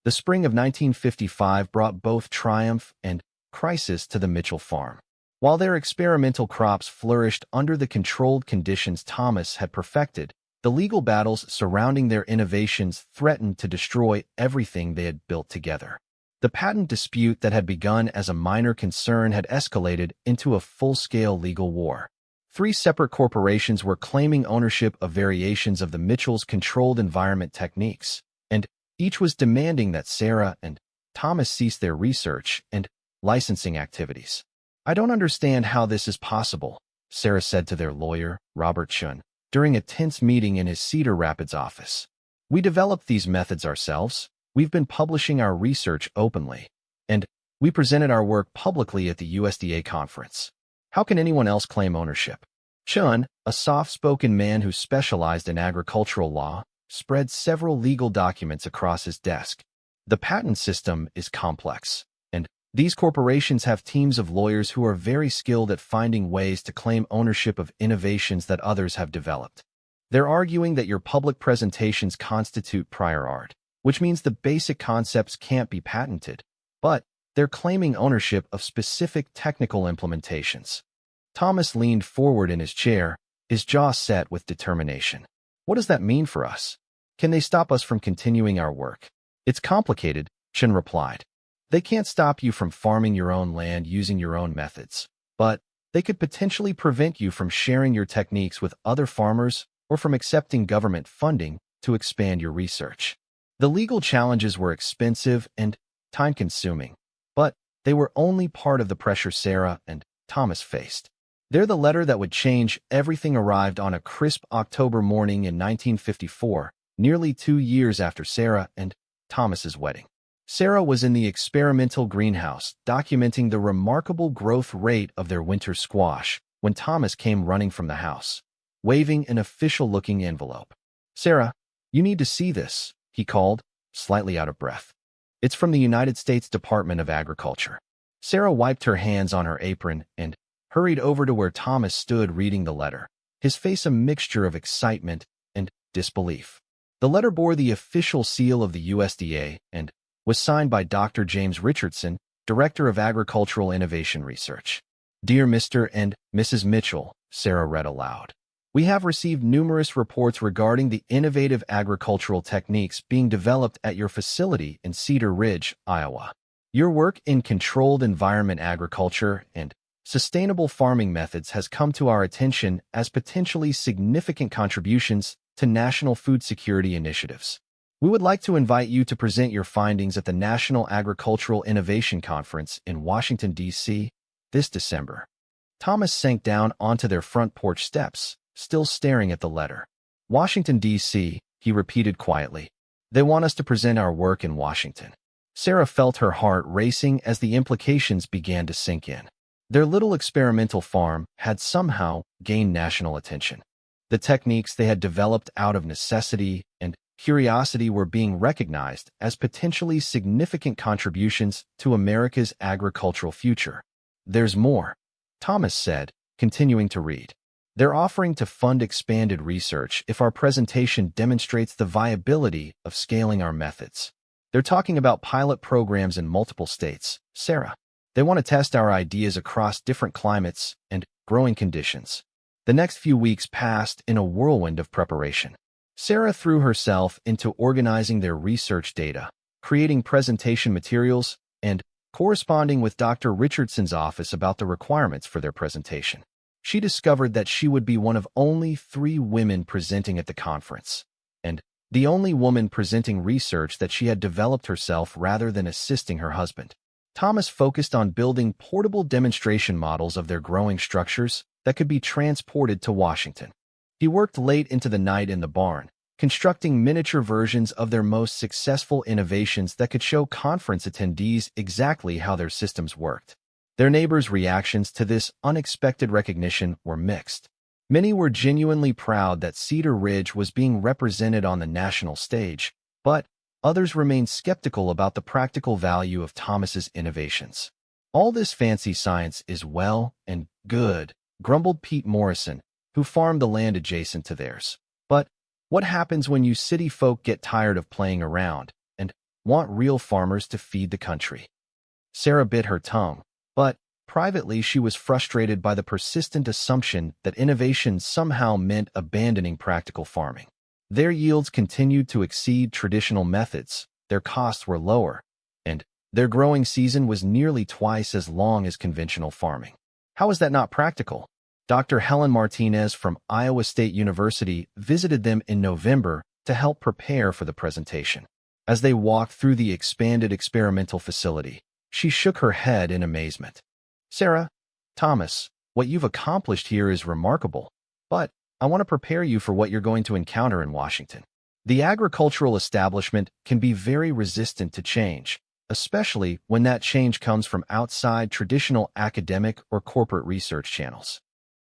The spring of 1955 brought both triumph and crisis to the Mitchell farm. While their experimental crops flourished under the controlled conditions Thomas had perfected, the legal battles surrounding their innovations threatened to destroy everything they had built together. The patent dispute that had begun as a minor concern had escalated into a full-scale legal war. Three separate corporations were claiming ownership of variations of the Mitchells' controlled environment techniques, and each was demanding that Sarah and Thomas cease their research and licensing activities. "I don't understand how this is possible," Sarah said to their lawyer, Robert Chun, during a tense meeting in his Cedar Rapids office. "We developed these methods ourselves. We've been publishing our research openly, and we presented our work publicly at the USDA conference. How can anyone else claim ownership?" Chun, a soft-spoken man who specialized in agricultural law, spread several legal documents across his desk. "The patent system is complex, and these corporations have teams of lawyers who are very skilled at finding ways to claim ownership of innovations that others have developed. They're arguing that your public presentations constitute prior art, which means the basic concepts can't be patented, but they're claiming ownership of specific technical implementations." Thomas leaned forward in his chair, his jaw set with determination. "What does that mean for us? Can they stop us from continuing our work?" "It's complicated," Chen replied. "They can't stop you from farming your own land using your own methods, but they could potentially prevent you from sharing your techniques with other farmers or from accepting government funding to expand your research." The legal challenges were expensive and time-consuming, but they were only part of the pressure Sarah and Thomas faced. There, the letter that would change everything arrived on a crisp October morning in 1954, nearly 2 years after Sarah and Thomas's wedding. Sarah was in the experimental greenhouse, documenting the remarkable growth rate of their winter squash, when Thomas came running from the house, waving an official-looking envelope. "Sarah, you need to see this," he called, slightly out of breath. "It's from the United States Department of Agriculture." Sarah wiped her hands on her apron and hurried over to where Thomas stood reading the letter, his face a mixture of excitement and disbelief. The letter bore the official seal of the USDA and was signed by Dr. James Richardson, Director of Agricultural Innovation Research. "Dear Mr. and Mrs. Mitchell," Sarah read aloud, "we have received numerous reports regarding the innovative agricultural techniques being developed at your facility in Cedar Ridge, Iowa. Your work in controlled environment agriculture and sustainable farming methods has come to our attention as potentially significant contributions to national food security initiatives. We would like to invite you to present your findings at the National Agricultural Innovation Conference in Washington, D.C. this December." Thomas sank down onto their front porch steps, still staring at the letter. "Washington, D.C., he repeated quietly. "They want us to present our work in Washington." Sarah felt her heart racing as the implications began to sink in. Their little experimental farm had somehow gained national attention. The techniques they had developed out of necessity and curiosity were being recognized as potentially significant contributions to America's agricultural future. "There's more," Thomas said, continuing to read. "They're offering to fund expanded research if our presentation demonstrates the viability of scaling our methods. They're talking about pilot programs in multiple states, Sarah. They want to test our ideas across different climates and growing conditions." The next few weeks passed in a whirlwind of preparation. Sarah threw herself into organizing their research data, creating presentation materials, and corresponding with Dr. Richardson's office about the requirements for their presentation. She discovered that she would be one of only 3 women presenting at the conference, and the only woman presenting research that she had developed herself rather than assisting her husband. Thomas focused on building portable demonstration models of their growing structures that could be transported to Washington. He worked late into the night in the barn, constructing miniature versions of their most successful innovations that could show conference attendees exactly how their systems worked. Their neighbors' reactions to this unexpected recognition were mixed. Many were genuinely proud that Cedar Ridge was being represented on the national stage, but others remained skeptical about the practical value of Thomas's innovations. "All this fancy science is well and good," grumbled Pete Morrison, who farmed the land adjacent to theirs. "But what happens when you city folk get tired of playing around and want real farmers to feed the country. Sarah bit her tongue, but privately she was frustrated by the persistent assumption that innovation somehow meant abandoning practical farming. Their yields continued to exceed traditional methods, their costs were lower, and their growing season was nearly twice as long as conventional farming. How is that not practical? Dr. Helen Martinez from Iowa State University visited them in November to help prepare for the presentation. As they walked through the expanded experimental facility, she shook her head in amazement. Sarah, Thomas, what you've accomplished here is remarkable, but I want to prepare you for what you're going to encounter in Washington. The agricultural establishment can be very resistant to change, especially when that change comes from outside traditional academic or corporate research channels.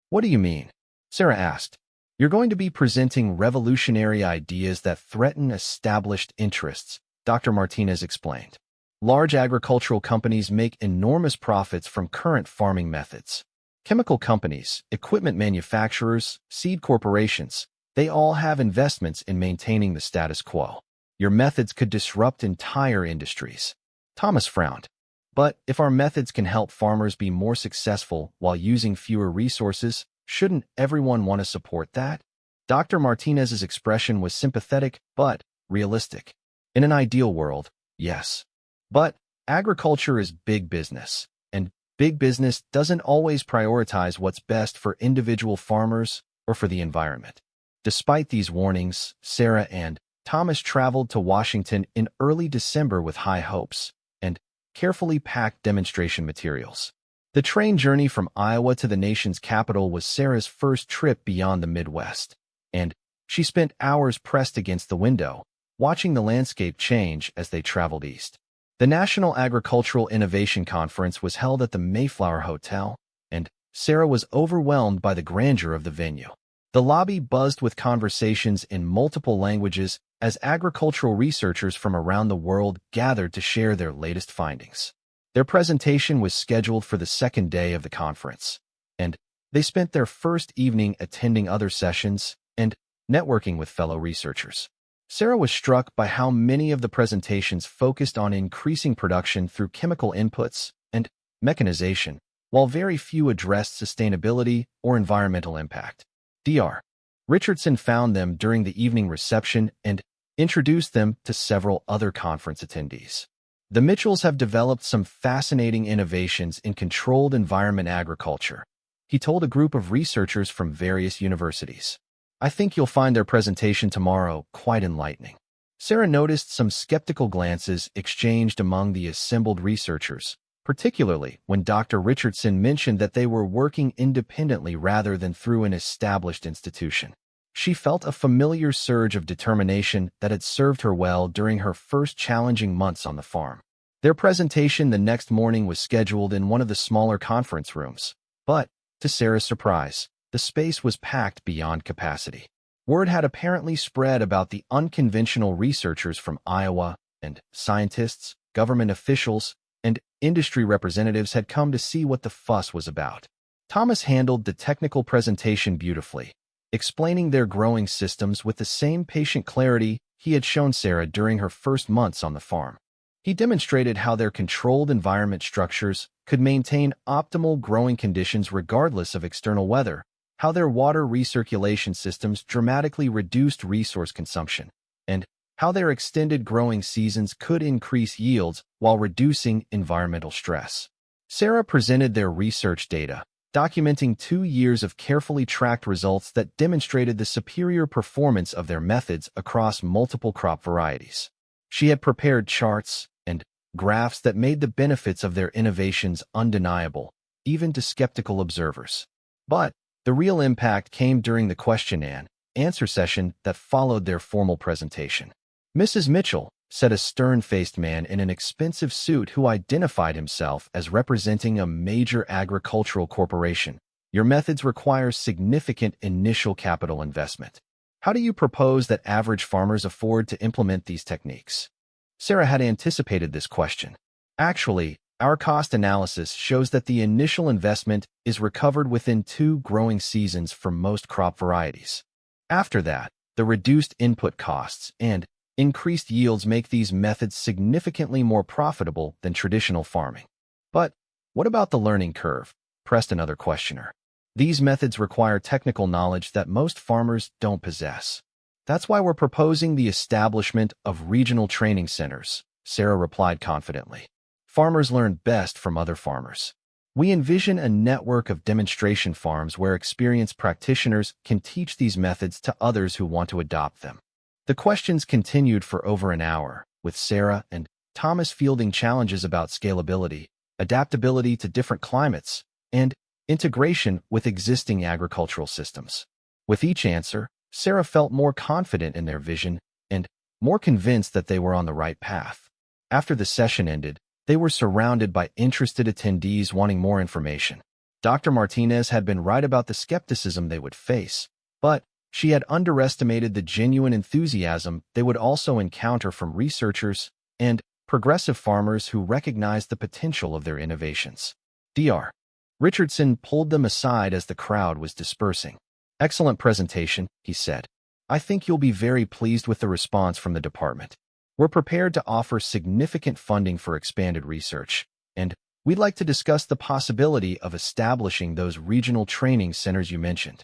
What do you mean? Sarah asked. You're going to be presenting revolutionary ideas that threaten established interests, Dr. Martinez explained. Large agricultural companies make enormous profits from current farming methods. Chemical companies, equipment manufacturers, seed corporations, they all have investments in maintaining the status quo. Your methods could disrupt entire industries. Thomas frowned. But if our methods can help farmers be more successful while using fewer resources, shouldn't everyone want to support that? Dr. Martinez's expression was sympathetic but realistic. In an ideal world, yes. But agriculture is big business, and big business doesn't always prioritize what's best for individual farmers or for the environment. Despite these warnings, Sarah and Thomas traveled to Washington in early December with high hopes and carefully packed demonstration materials. The train journey from Iowa to the nation's capital was Sarah's first trip beyond the Midwest, and she spent hours pressed against the window, watching the landscape change as they traveled east. The National Agricultural Innovation Conference was held at the Mayflower Hotel, and Sarah was overwhelmed by the grandeur of the venue. The lobby buzzed with conversations in multiple languages as agricultural researchers from around the world gathered to share their latest findings. Their presentation was scheduled for the second day of the conference, and they spent their first evening attending other sessions and networking with fellow researchers. Sarah was struck by how many of the presentations focused on increasing production through chemical inputs and mechanization, while very few addressed sustainability or environmental impact. Dr. Richardson found them during the evening reception and introduced them to several other conference attendees. The Mitchells have developed some fascinating innovations in controlled environment agriculture, he told a group of researchers from various universities. I think you'll find their presentation tomorrow quite enlightening. Sarah noticed some skeptical glances exchanged among the assembled researchers, particularly when Dr. Richardson mentioned that they were working independently rather than through an established institution. She felt a familiar surge of determination that had served her well during her first challenging months on the farm. Their presentation the next morning was scheduled in one of the smaller conference rooms, but, to Sarah's surprise, the space was packed beyond capacity. Word had apparently spread about the unconventional researchers from Iowa, and scientists, government officials, and industry representatives had come to see what the fuss was about. Thomas handled the technical presentation beautifully, explaining their growing systems with the same patient clarity he had shown Sarah during her first months on the farm. He demonstrated how their controlled environment structures could maintain optimal growing conditions regardless of external weather, how their water recirculation systems dramatically reduced resource consumption, and how their extended growing seasons could increase yields while reducing environmental stress. Sarah presented their research data, documenting 2 years of carefully tracked results that demonstrated the superior performance of their methods across multiple crop varieties. She had prepared charts and graphs that made the benefits of their innovations undeniable, even to skeptical observers. But the real impact came during the question and answer session that followed their formal presentation. Mrs. Mitchell, said a stern-faced man in an expensive suit who identified himself as representing a major agricultural corporation, your methods require significant initial capital investment. How do you propose that average farmers afford to implement these techniques? Sarah had anticipated this question. Actually, our cost analysis shows that the initial investment is recovered within 2 growing seasons for most crop varieties. After that, the reduced input costs and increased yields make these methods significantly more profitable than traditional farming. But what about the learning curve? Pressed another questioner. These methods require technical knowledge that most farmers don't possess. That's why we're proposing the establishment of regional training centers, Sarah replied confidently. Farmers learn best from other farmers. We envision a network of demonstration farms where experienced practitioners can teach these methods to others who want to adopt them. The questions continued for over an hour, with Sarah and Thomas fielding challenges about scalability, adaptability to different climates, and integration with existing agricultural systems. With each answer, Sarah felt more confident in their vision and more convinced that they were on the right path. After the session ended, they were surrounded by interested attendees wanting more information. Dr. Martinez had been right about the skepticism they would face, but she had underestimated the genuine enthusiasm they would also encounter from researchers and progressive farmers who recognized the potential of their innovations. Dr. Richardson pulled them aside as the crowd was dispersing. "Excellent presentation," he said. "I think you'll be very pleased with the response from the department. We're prepared to offer significant funding for expanded research, and we'd like to discuss the possibility of establishing those regional training centers you mentioned."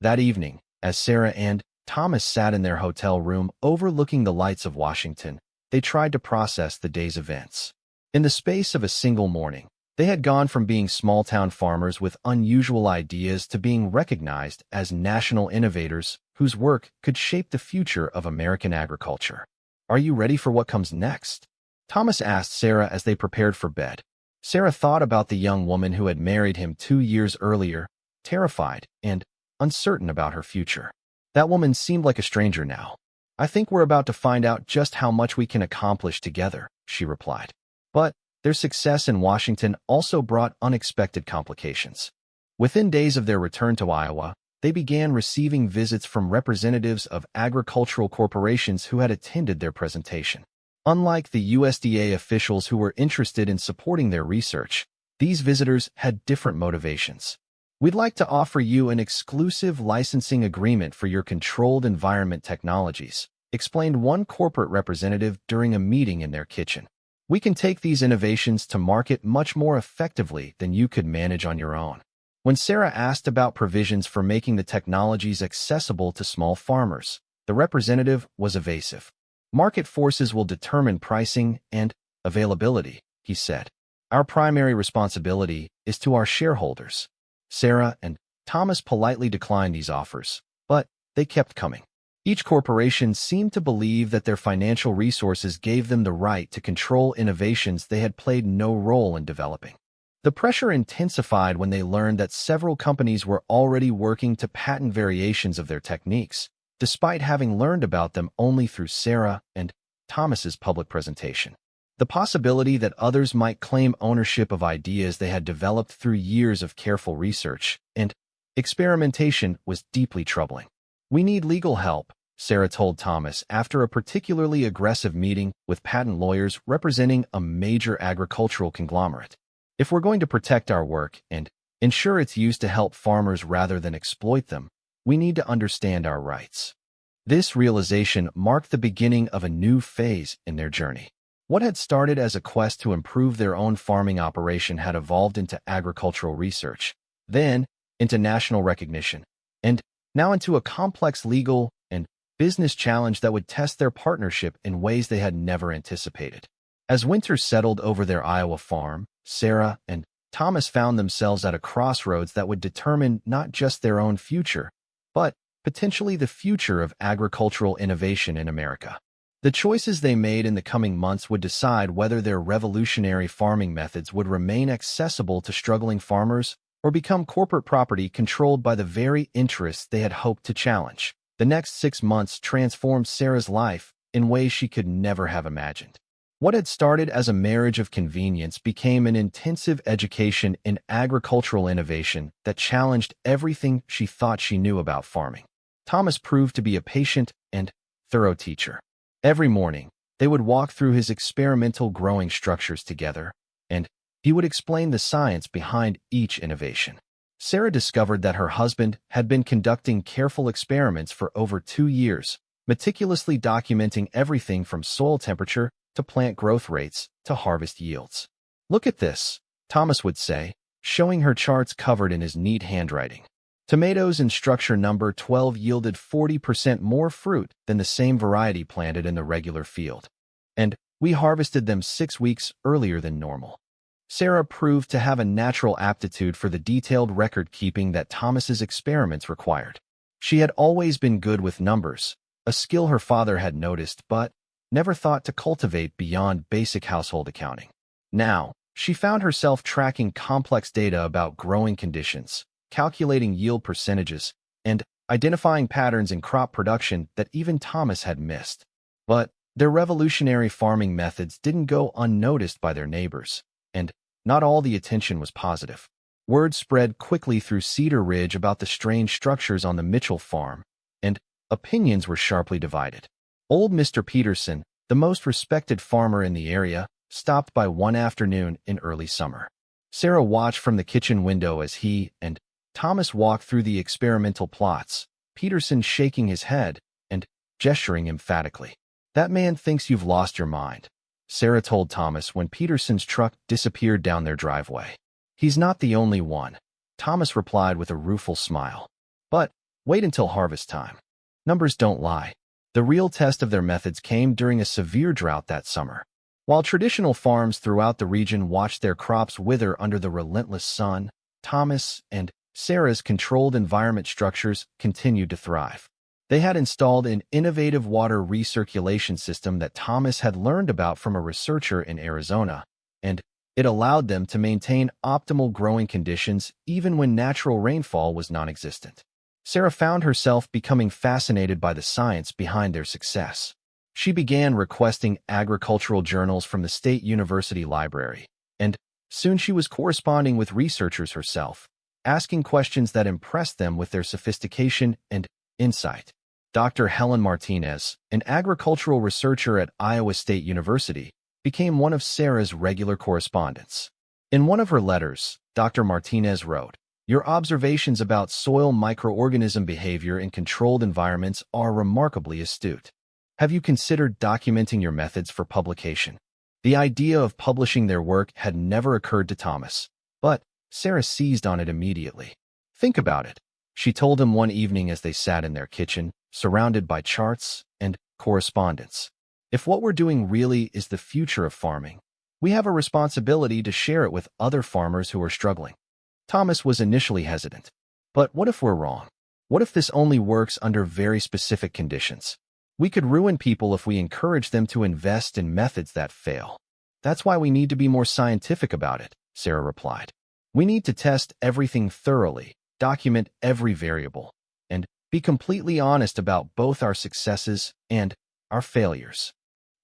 That evening, as Sarah and Thomas sat in their hotel room overlooking the lights of Washington, they tried to process the day's events. In the space of a single morning, they had gone from being small-town farmers with unusual ideas to being recognized as national innovators whose work could shape the future of American agriculture. "Are you ready for what comes next?" Thomas asked Sarah as they prepared for bed. Sarah thought about the young woman who had married him 2 years earlier, terrified and uncertain about her future. That woman seemed like a stranger now. "I think we're about to find out just how much we can accomplish together," she replied. But their success in Washington also brought unexpected complications. Within days of their return to Iowa, they began receiving visits from representatives of agricultural corporations who had attended their presentation. Unlike the USDA officials who were interested in supporting their research, these visitors had different motivations. "We'd like to offer you an exclusive licensing agreement for your controlled environment technologies," explained one corporate representative during a meeting in their kitchen. "We can take these innovations to market much more effectively than you could manage on your own." When Sarah asked about provisions for making the technologies accessible to small farmers, the representative was evasive. "Market forces will determine pricing and availability," he said. "Our primary responsibility is to our shareholders." Sarah and Thomas politely declined these offers, but they kept coming. Each corporation seemed to believe that their financial resources gave them the right to control innovations they had played no role in developing. The pressure intensified when they learned that several companies were already working to patent variations of their techniques, despite having learned about them only through Sarah and Thomas's public presentation. The possibility that others might claim ownership of ideas they had developed through years of careful research and experimentation was deeply troubling. "We need legal help," Sarah told Thomas after a particularly aggressive meeting with patent lawyers representing a major agricultural conglomerate. "If we're going to protect our work and ensure it's used to help farmers rather than exploit them, we need to understand our rights." This realization marked the beginning of a new phase in their journey. What had started as a quest to improve their own farming operation had evolved into agricultural research, then into national recognition, and now into a complex legal and business challenge that would test their partnership in ways they had never anticipated. As winter settled over their Iowa farm, Sarah and Thomas found themselves at a crossroads that would determine not just their own future, but potentially the future of agricultural innovation in America. The choices they made in the coming months would decide whether their revolutionary farming methods would remain accessible to struggling farmers or become corporate property controlled by the very interests they had hoped to challenge. The next 6 months transformed Sarah's life in ways she could never have imagined. What had started as a marriage of convenience became an intensive education in agricultural innovation that challenged everything she thought she knew about farming. Thomas proved to be a patient and thorough teacher. Every morning, they would walk through his experimental growing structures together, and he would explain the science behind each innovation. Sarah discovered that her husband had been conducting careful experiments for over 2 years, meticulously documenting everything from soil temperature to plant growth rates to harvest yields. "Look at this," Thomas would say, showing her charts covered in his neat handwriting. Tomatoes in structure number 12 yielded 40% more fruit than the same variety planted in the regular field. And we harvested them 6 weeks earlier than normal. Sarah proved to have a natural aptitude for the detailed record-keeping that Thomas's experiments required. She had always been good with numbers, a skill her father had noticed but never thought to cultivate beyond basic household accounting. Now, she found herself tracking complex data about growing conditions, calculating yield percentages, and identifying patterns in crop production that even Thomas had missed. But their revolutionary farming methods didn't go unnoticed by their neighbors, and not all the attention was positive. Word spread quickly through Cedar Ridge about the strange structures on the Mitchell farm, and opinions were sharply divided. Old Mr. Peterson, the most respected farmer in the area, stopped by one afternoon in early summer. Sarah watched from the kitchen window as he and Thomas walked through the experimental plots, Peterson shaking his head and gesturing emphatically. "That man thinks you've lost your mind," Sarah told Thomas when Peterson's truck disappeared down their driveway. "He's not the only one," Thomas replied with a rueful smile. "But wait until harvest time. Numbers don't lie." The real test of their methods came during a severe drought that summer. While traditional farms throughout the region watched their crops wither under the relentless sun, Thomas and Sarah's controlled environment structures continued to thrive. They had installed an innovative water recirculation system that Thomas had learned about from a researcher in Arizona, and it allowed them to maintain optimal growing conditions even when natural rainfall was non-existent. Sarah found herself becoming fascinated by the science behind their success. She began requesting agricultural journals from the State University Library, and soon she was corresponding with researchers herself, asking questions that impressed them with their sophistication and insight. Dr. Helen Martinez, an agricultural researcher at Iowa State University, became one of Sarah's regular correspondents. In one of her letters, Dr. Martinez wrote, "Your observations about soil microorganism behavior in controlled environments are remarkably astute. Have you considered documenting your methods for publication?" The idea of publishing their work had never occurred to Thomas, but Sarah seized on it immediately. "Think about it," she told him one evening as they sat in their kitchen, surrounded by charts and correspondence. "If what we're doing really is the future of farming, we have a responsibility to share it with other farmers who are struggling." Thomas was initially hesitant. "But what if we're wrong? What if this only works under very specific conditions? We could ruin people if we encourage them to invest in methods that fail." "That's why we need to be more scientific about it," Sarah replied. "We need to test everything thoroughly, document every variable, and be completely honest about both our successes and our failures."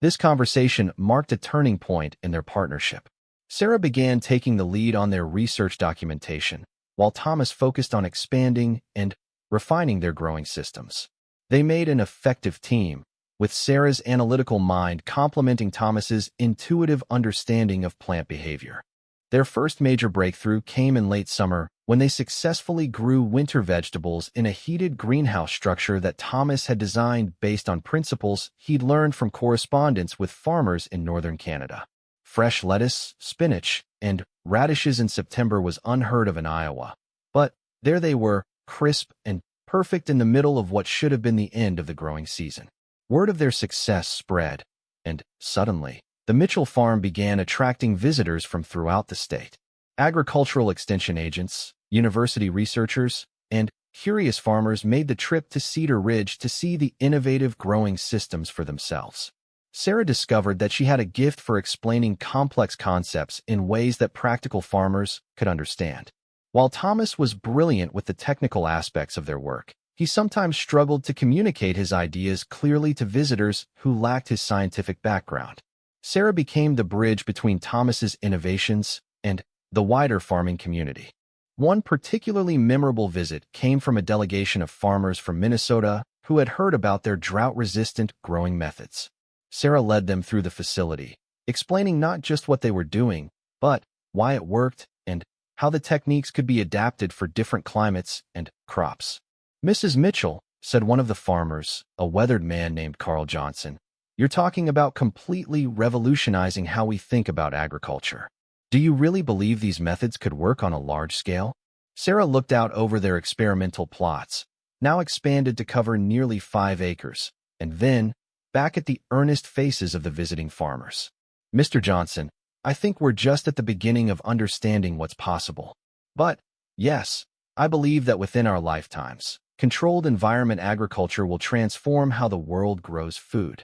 This conversation marked a turning point in their partnership. Sarah began taking the lead on their research documentation, while Thomas focused on expanding and refining their growing systems. They made an effective team, with Sarah's analytical mind complementing Thomas's intuitive understanding of plant behavior. Their first major breakthrough came in late summer when they successfully grew winter vegetables in a heated greenhouse structure that Thomas had designed based on principles he'd learned from correspondence with farmers in northern Canada. Fresh lettuce, spinach, and radishes in September was unheard of in Iowa. But there they were, crisp and perfect in the middle of what should have been the end of the growing season. Word of their success spread, and suddenly, the Mitchell farm began attracting visitors from throughout the state. Agricultural extension agents, university researchers, and curious farmers made the trip to Cedar Ridge to see the innovative growing systems for themselves. Sarah discovered that she had a gift for explaining complex concepts in ways that practical farmers could understand. While Thomas was brilliant with the technical aspects of their work, he sometimes struggled to communicate his ideas clearly to visitors who lacked his scientific background. Sarah became the bridge between Thomas's innovations and the wider farming community. One particularly memorable visit came from a delegation of farmers from Minnesota who had heard about their drought-resistant growing methods. Sarah led them through the facility, explaining not just what they were doing, but why it worked and how the techniques could be adapted for different climates and crops. Mrs. Mitchell, said one of the farmers, a weathered man named Carl Johnson. "You're talking about completely revolutionizing how we think about agriculture. Do you really believe these methods could work on a large scale?" Sarah looked out over their experimental plots, now expanded to cover nearly 5 acres, and then back at the earnest faces of the visiting farmers. "Mr. Johnson, I think we're just at the beginning of understanding what's possible. But, yes, I believe that within our lifetimes, controlled environment agriculture will transform how the world grows food."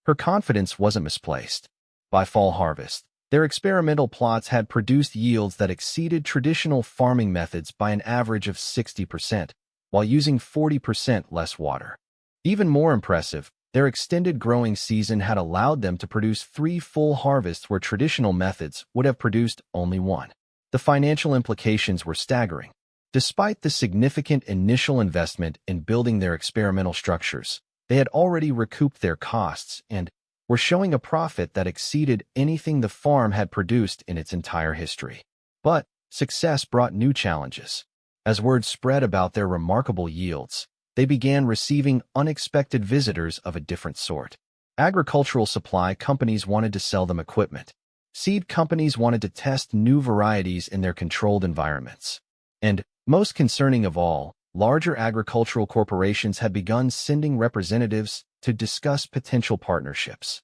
Her confidence wasn't misplaced. By fall harvest, their experimental plots had produced yields that exceeded traditional farming methods by an average of 60%, while using 40% less water. Even more impressive, their extended growing season had allowed them to produce 3 full harvests where traditional methods would have produced only 1. The financial implications were staggering. Despite the significant initial investment in building their experimental structures, they had already recouped their costs and were showing a profit that exceeded anything the farm had produced in its entire history. But success brought new challenges. As word spread about their remarkable yields, they began receiving unexpected visitors of a different sort. Agricultural supply companies wanted to sell them equipment. Seed companies wanted to test new varieties in their controlled environments. And, most concerning of all, larger agricultural corporations had begun sending representatives to discuss potential partnerships.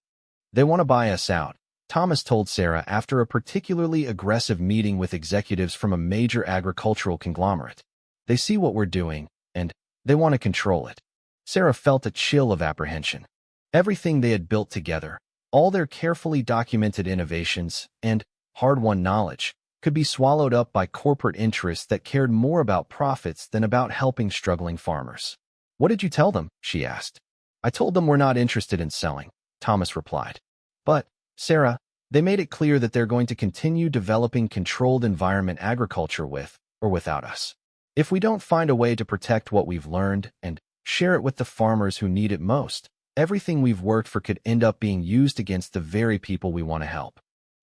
"They want to buy us out," Thomas told Sarah after a particularly aggressive meeting with executives from a major agricultural conglomerate. "They see what we're doing, and they want to control it." Sarah felt a chill of apprehension. Everything they had built together, all their carefully documented innovations and hard-won knowledge, could be swallowed up by corporate interests that cared more about profits than about helping struggling farmers. "What did you tell them?" she asked. "I told them we're not interested in selling," Thomas replied. "But, Sarah, they made it clear that they're going to continue developing controlled environment agriculture with or without us. If we don't find a way to protect what we've learned and share it with the farmers who need it most, everything we've worked for could end up being used against the very people we want to help."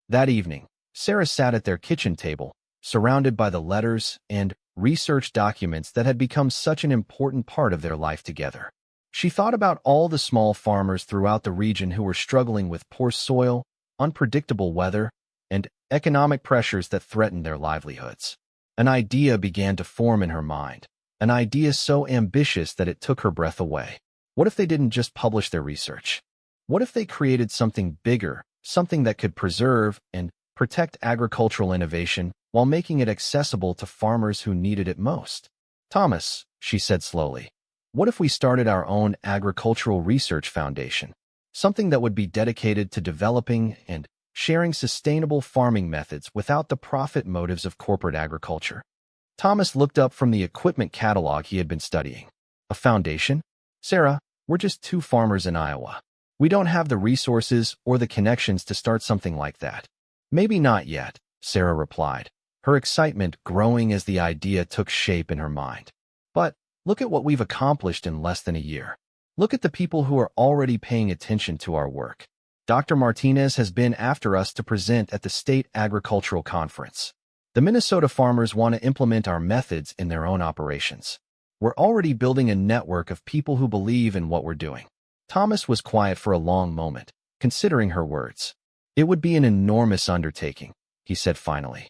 That evening, Sarah sat at their kitchen table, surrounded by the letters and research documents that had become such an important part of their life together. She thought about all the small farmers throughout the region who were struggling with poor soil, unpredictable weather, and economic pressures that threatened their livelihoods. An idea began to form in her mind, an idea so ambitious that it took her breath away. What if they didn't just publish their research? What if they created something bigger, something that could preserve and protect agricultural innovation while making it accessible to farmers who needed it most? "Thomas," she said slowly, "what if we started our own agricultural research foundation? Something that would be dedicated to developing and sharing sustainable farming methods without the profit motives of corporate agriculture." Thomas looked up from the equipment catalog he had been studying. "A foundation? Sarah, we're just 2 farmers in Iowa. We don't have the resources or the connections to start something like that." "Maybe not yet," Sarah replied, her excitement growing as the idea took shape in her mind. "But look at what we've accomplished in less than a year. Look at the people who are already paying attention to our work. Dr. Martinez has been after us to present at the State Agricultural Conference. The Minnesota farmers want to implement our methods in their own operations. We're already building a network of people who believe in what we're doing." Thomas was quiet for a long moment, considering her words. "It would be an enormous undertaking," he said finally.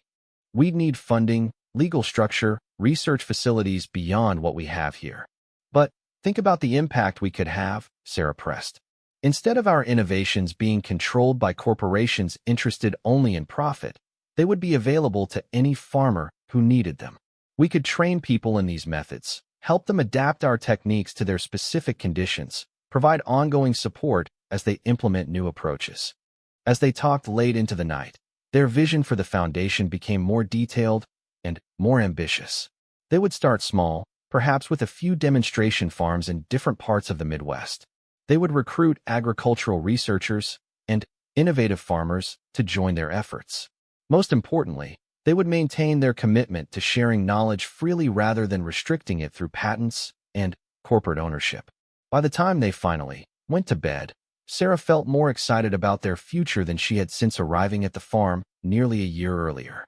"We'd need funding, legal structure, research facilities beyond what we have here." "But think about the impact we could have," Sarah pressed. "Instead of our innovations being controlled by corporations interested only in profit, they would be available to any farmer who needed them. We could train people in these methods, help them adapt our techniques to their specific conditions, provide ongoing support as they implement new approaches." As they talked late into the night, their vision for the foundation became more detailed and more ambitious. They would start small, perhaps with a few demonstration farms in different parts of the Midwest. They would recruit agricultural researchers and innovative farmers to join their efforts. Most importantly, they would maintain their commitment to sharing knowledge freely rather than restricting it through patents and corporate ownership. By the time they finally went to bed, Sarah felt more excited about their future than she had since arriving at the farm nearly a year earlier.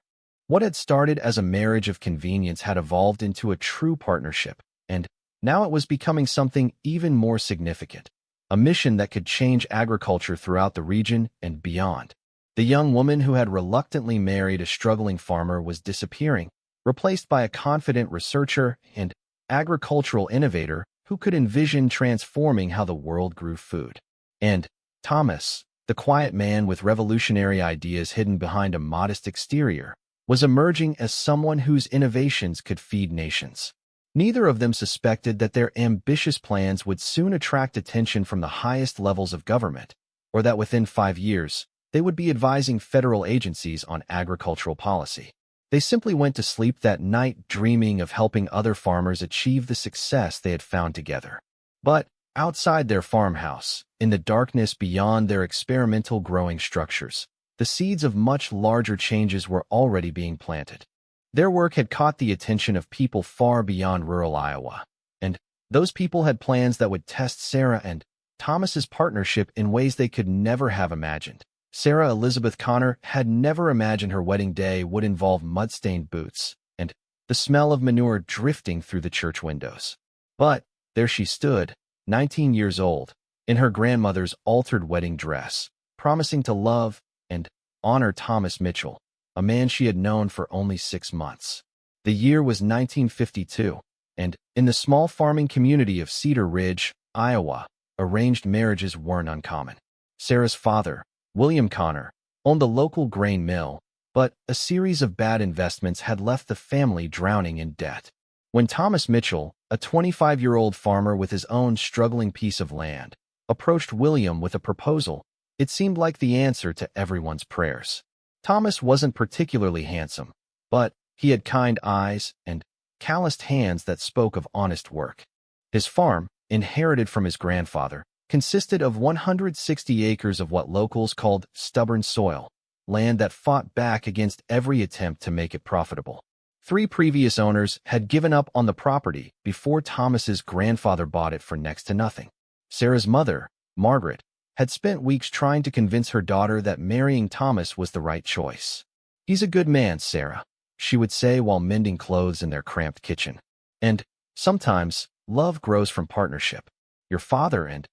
What had started as a marriage of convenience had evolved into a true partnership, and Now it was becoming something even more significant, a mission that could change agriculture throughout the region and beyond. The young woman who had reluctantly married a struggling farmer was disappearing, replaced by a confident researcher and agricultural innovator who could envision transforming how the world grew food. And Thomas, the quiet man with revolutionary ideas hidden behind a modest exterior, was emerging as someone whose innovations could feed nations. Neither of them suspected that their ambitious plans would soon attract attention from the highest levels of government, or that within 5 years, they would be advising federal agencies on agricultural policy. They simply went to sleep that night dreaming of helping other farmers achieve the success they had found together. But outside their farmhouse, in the darkness beyond their experimental growing structures, the seeds of much larger changes were already being planted. Their work had caught the attention of people far beyond rural Iowa, and those people had plans that would test Sarah and Thomas's partnership in ways they could never have imagined. Sarah Elizabeth Connor had never imagined her wedding day would involve mud-stained boots and the smell of manure drifting through the church windows. But there she stood, 19 years old, in her grandmother's altered wedding dress, promising to love and honor Thomas Mitchell, a man she had known for only 6 months. The year was 1952, and in the small farming community of Cedar Ridge, Iowa, arranged marriages weren't uncommon. Sarah's father, William Connor, owned the local grain mill, but a series of bad investments had left the family drowning in debt. When Thomas Mitchell, a 25-year-old farmer with his own struggling piece of land, approached William with a proposal, it seemed like the answer to everyone's prayers. Thomas wasn't particularly handsome, but he had kind eyes and calloused hands that spoke of honest work. His farm, inherited from his grandfather, consisted of 160 acres of what locals called stubborn soil, land that fought back against every attempt to make it profitable. 3 previous owners had given up on the property before Thomas's grandfather bought it for next to nothing. Sarah's mother, Margaret, had spent weeks trying to convince her daughter that marrying Thomas was the right choice. "He's a good man, Sarah," she would say while mending clothes in their cramped kitchen. "And sometimes, love grows from partnership. Your father and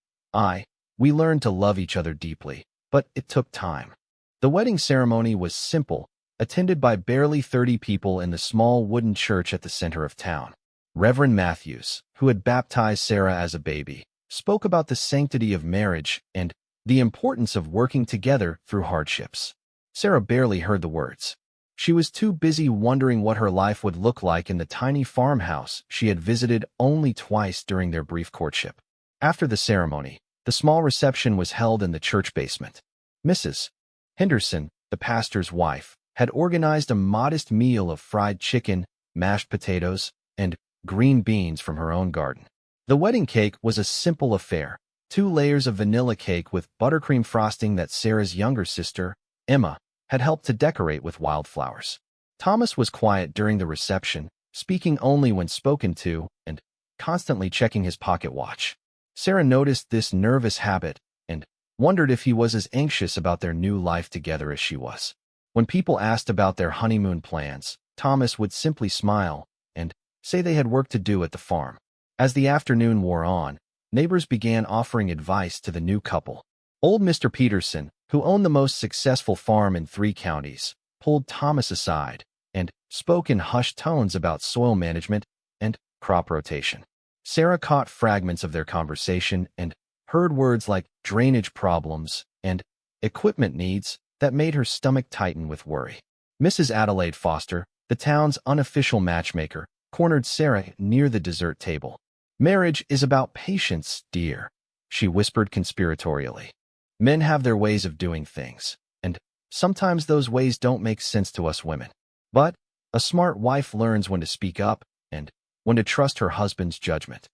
we learned to love each other deeply, but it took time." The wedding ceremony was simple, attended by barely 30 people in the small wooden church at the center of town. Reverend Matthews, who had baptized Sarah as a baby, spoke about the sanctity of marriage and the importance of working together through hardships. Sarah barely heard the words. She was too busy wondering what her life would look like in the tiny farmhouse she had visited only twice during their brief courtship. After the ceremony, the small reception was held in the church basement. Mrs. Henderson, the pastor's wife, had organized a modest meal of fried chicken, mashed potatoes, and green beans from her own garden. The wedding cake was a simple affair, 2 layers of vanilla cake with buttercream frosting that Sarah's younger sister, Emma, had helped to decorate with wildflowers. Thomas was quiet during the reception, speaking only when spoken to and constantly checking his pocket watch. Sarah noticed this nervous habit and wondered if he was as anxious about their new life together as she was. When people asked about their honeymoon plans, Thomas would simply smile and say they had work to do at the farm. As the afternoon wore on, neighbors began offering advice to the new couple. Old Mr. Peterson, who owned the most successful farm in 3 counties, pulled Thomas aside and spoke in hushed tones about soil management and crop rotation. Sarah caught fragments of their conversation and heard words like drainage problems and equipment needs that made her stomach tighten with worry. Mrs. Adelaide Foster, the town's unofficial matchmaker, cornered Sarah near the dessert table. "Marriage is about patience, dear," she whispered conspiratorially. "Men have their ways of doing things, and sometimes those ways don't make sense to us women. But a smart wife learns when to speak up and when to trust her husband's judgment."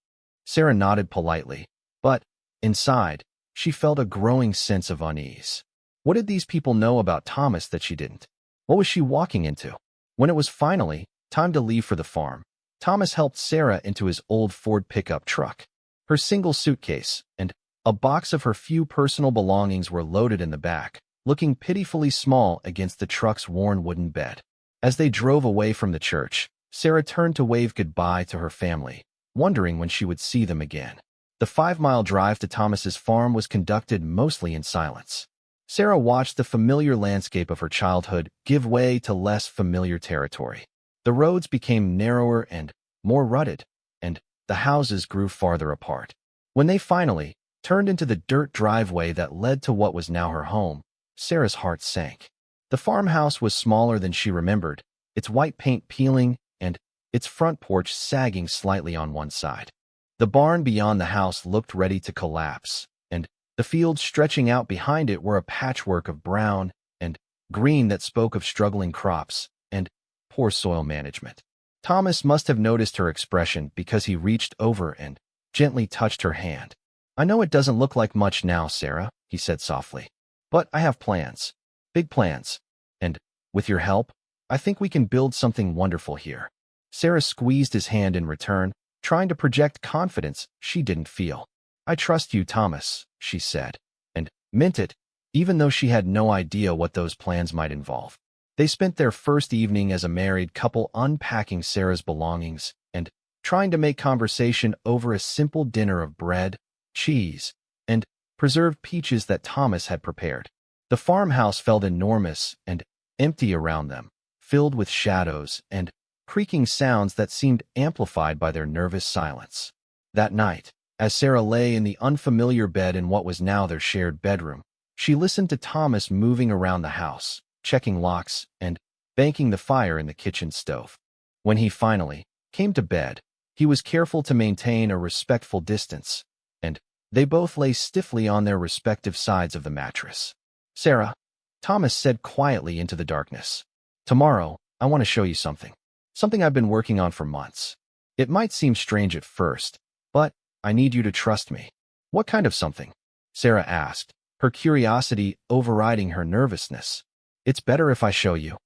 Sarah nodded politely, but inside, she felt a growing sense of unease. What did these people know about Thomas that she didn't? What was she walking into? When it was finally time to leave for the farm, Thomas helped Sarah into his old Ford pickup truck. Her single suitcase and a box of her few personal belongings were loaded in the back, looking pitifully small against the truck's worn wooden bed. As they drove away from the church, Sarah turned to wave goodbye to her family, wondering when she would see them again. The 5-mile drive to Thomas's farm was conducted mostly in silence. Sarah watched the familiar landscape of her childhood give way to less familiar territory. The roads became narrower and more rutted, and the houses grew farther apart. When they finally turned into the dirt driveway that led to what was now her home, Sarah's heart sank. The farmhouse was smaller than she remembered, its white paint peeling and its front porch sagging slightly on one side. The barn beyond the house looked ready to collapse, and the fields stretching out behind it were a patchwork of brown and green that spoke of struggling crops and poor soil management. Thomas must have noticed her expression because he reached over and gently touched her hand. "I know it doesn't look like much now, Sarah," he said softly, "but I have plans, big plans, and with your help, I think we can build something wonderful here." Sarah squeezed his hand in return, trying to project confidence she didn't feel. "I trust you, Thomas," she said, and meant it, even though she had no idea what those plans might involve. They spent their first evening as a married couple unpacking Sarah's belongings and trying to make conversation over a simple dinner of bread, cheese, and preserved peaches that Thomas had prepared. The farmhouse felt enormous and empty around them, filled with shadows and creaking sounds that seemed amplified by their nervous silence. That night, as Sarah lay in the unfamiliar bed in what was now their shared bedroom, she listened to Thomas moving around the house, checking locks and banking the fire in the kitchen stove. When he finally came to bed, he was careful to maintain a respectful distance, and they both lay stiffly on their respective sides of the mattress. "Sarah," Thomas said quietly into the darkness, "tomorrow, I want to show you something. Something I've been working on for months. It might seem strange at first, but I need you to trust me." "What kind of something?" Sarah asked, her curiosity overriding her nervousness. "It's better if I show you,"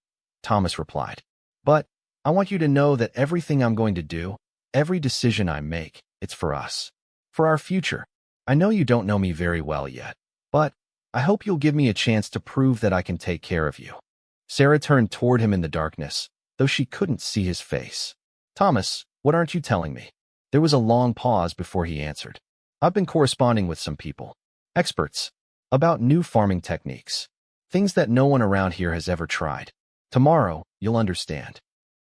Thomas replied. "But I want you to know that everything I'm going to do, every decision I make, it's for us. For our future. I know you don't know me very well yet, but I hope you'll give me a chance to prove that I can take care of you." Sarah turned toward him in the darkness, though she couldn't see his face. "Thomas, what aren't you telling me?" There was a long pause before he answered. "I've been corresponding with some people, experts, about new farming techniques, things that no one around here has ever tried. Tomorrow, you'll understand."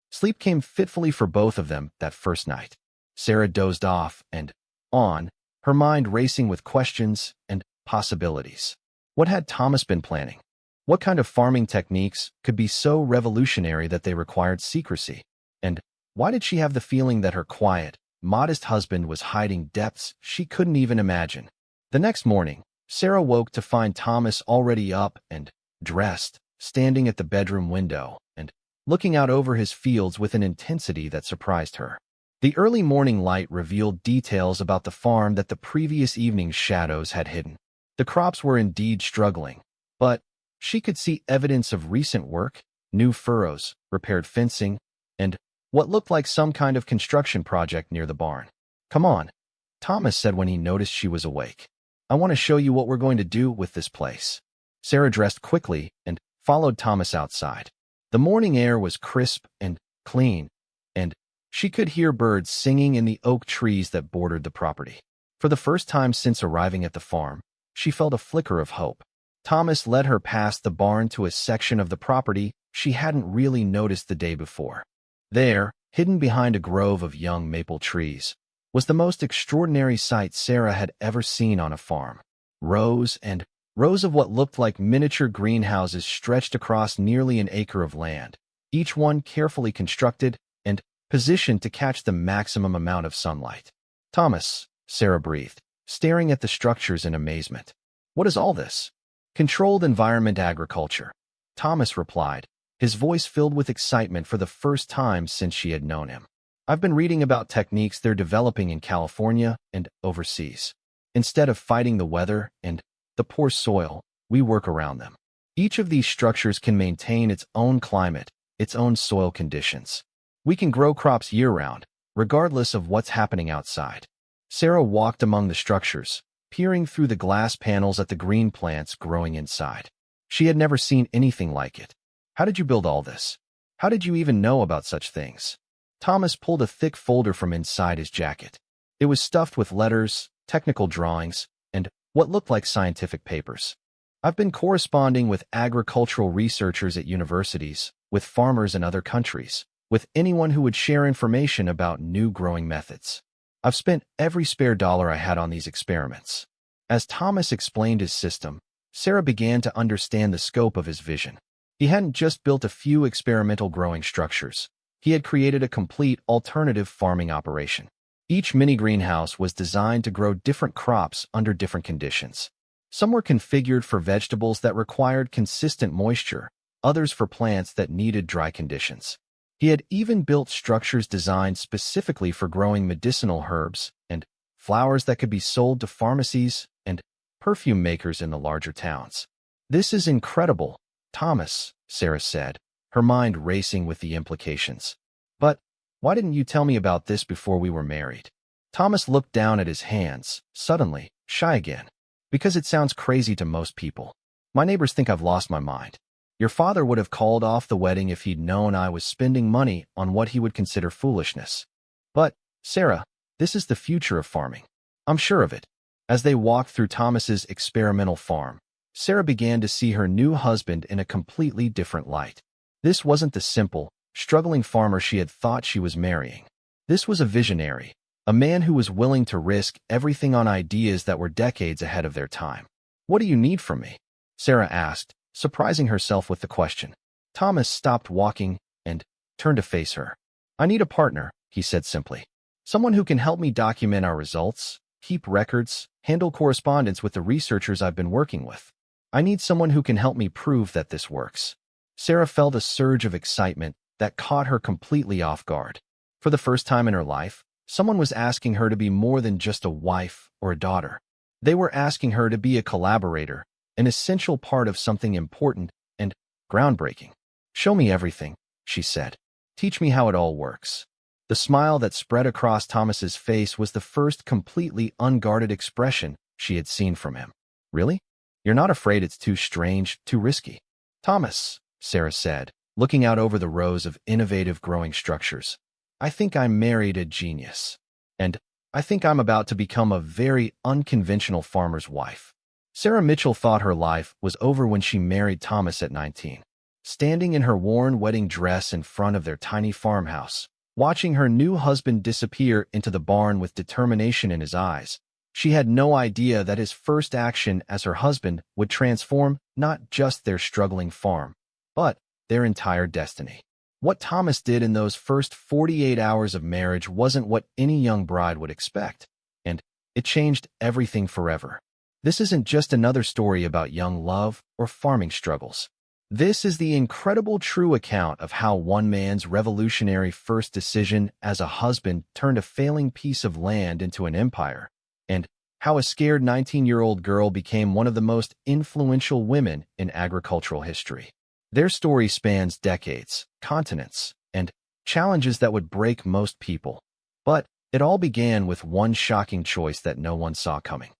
Sleep came fitfully for both of them that first night. Sarah dozed off and on, her mind racing with questions and possibilities. What had Thomas been planning? What kind of farming techniques could be so revolutionary that they required secrecy? And why did she have the feeling that her quiet, modest husband was hiding depths she couldn't even imagine? The next morning, Sarah woke to find Thomas already up and dressed, standing at the bedroom window and looking out over his fields with an intensity that surprised her. The early morning light revealed details about the farm that the previous evening's shadows had hidden. The crops were indeed struggling, but she could see evidence of recent work, new furrows, repaired fencing, and what looked like some kind of construction project near the barn. "Come on," Thomas said when he noticed she was awake. "I want to show you what we're going to do with this place." Sarah dressed quickly and followed Thomas outside. The morning air was crisp and clean, and she could hear birds singing in the oak trees that bordered the property. For the first time since arriving at the farm, she felt a flicker of hope. Thomas led her past the barn to a section of the property she hadn't really noticed the day before. There, hidden behind a grove of young maple trees, was the most extraordinary sight Sarah had ever seen on a farm. Rows and rows of what looked like miniature greenhouses stretched across nearly an acre of land, each one carefully constructed and positioned to catch the maximum amount of sunlight. "Thomas," Sarah breathed, staring at the structures in amazement. "What is all this?" "Controlled environment agriculture," Thomas replied, his voice filled with excitement for the first time since she had known him. "I've been reading about techniques they're developing in California and overseas. Instead of fighting the weather and the poor soil, we work around them. Each of these structures can maintain its own climate, its own soil conditions. We can grow crops year-round, regardless of what's happening outside." Sarah walked among the structures, peering through the glass panels at the green plants growing inside. She had never seen anything like it. "How did you build all this? How did you even know about such things?" Thomas pulled a thick folder from inside his jacket. It was stuffed with letters, technical drawings, and what looked like scientific papers. I've been corresponding with agricultural researchers at universities, with farmers in other countries, with anyone who would share information about new growing methods. I've spent every spare dollar I had on these experiments. As Thomas explained his system, Sarah began to understand the scope of his vision. He hadn't just built a few experimental growing structures. He had created a complete alternative farming operation. Each mini greenhouse was designed to grow different crops under different conditions. Some were configured for vegetables that required consistent moisture, others for plants that needed dry conditions. He had even built structures designed specifically for growing medicinal herbs and flowers that could be sold to pharmacies and perfume makers in the larger towns. "This is incredible, Thomas," Sarah said, her mind racing with the implications. "But why didn't you tell me about this before we were married?" Thomas looked down at his hands, suddenly, shy again. "Because it sounds crazy to most people. My neighbors think I've lost my mind. Your father would have called off the wedding if he'd known I was spending money on what he would consider foolishness. But, Sarah, this is the future of farming. I'm sure of it." As they walked through Thomas's experimental farm, Sarah began to see her new husband in a completely different light. This wasn't the simple, struggling farmer she had thought she was marrying. This was a visionary, a man who was willing to risk everything on ideas that were decades ahead of their time. "What do you need from me?" Sarah asked, surprising herself with the question. Thomas stopped walking and turned to face her. "I need a partner," he said simply. "Someone who can help me document our results, keep records, handle correspondence with the researchers I've been working with. I need someone who can help me prove that this works." Sarah felt a surge of excitement that caught her completely off guard. For the first time in her life, someone was asking her to be more than just a wife or a daughter. They were asking her to be a collaborator, an essential part of something important and groundbreaking. "Show me everything," she said. "Teach me how it all works." The smile that spread across Thomas's face was the first completely unguarded expression she had seen from him. "Really? You're not afraid it's too strange, too risky?" "Thomas," Sarah said, looking out over the rows of innovative growing structures, "I think I married a genius. And I think I'm about to become a very unconventional farmer's wife." Sarah Mitchell thought her life was over when she married Thomas at 19. Standing in her worn wedding dress in front of their tiny farmhouse, watching her new husband disappear into the barn with determination in his eyes, she had no idea that his first action as her husband would transform not just their struggling farm, but their entire destiny. What Thomas did in those first 48 hours of marriage wasn't what any young bride would expect, and it changed everything forever. This isn't just another story about young love or farming struggles. This is the incredible true account of how one man's revolutionary first decision as a husband turned a failing piece of land into an empire, and how a scared 19-year-old girl became one of the most influential women in agricultural history. Their story spans decades, continents, and challenges that would break most people. But it all began with one shocking choice that no one saw coming.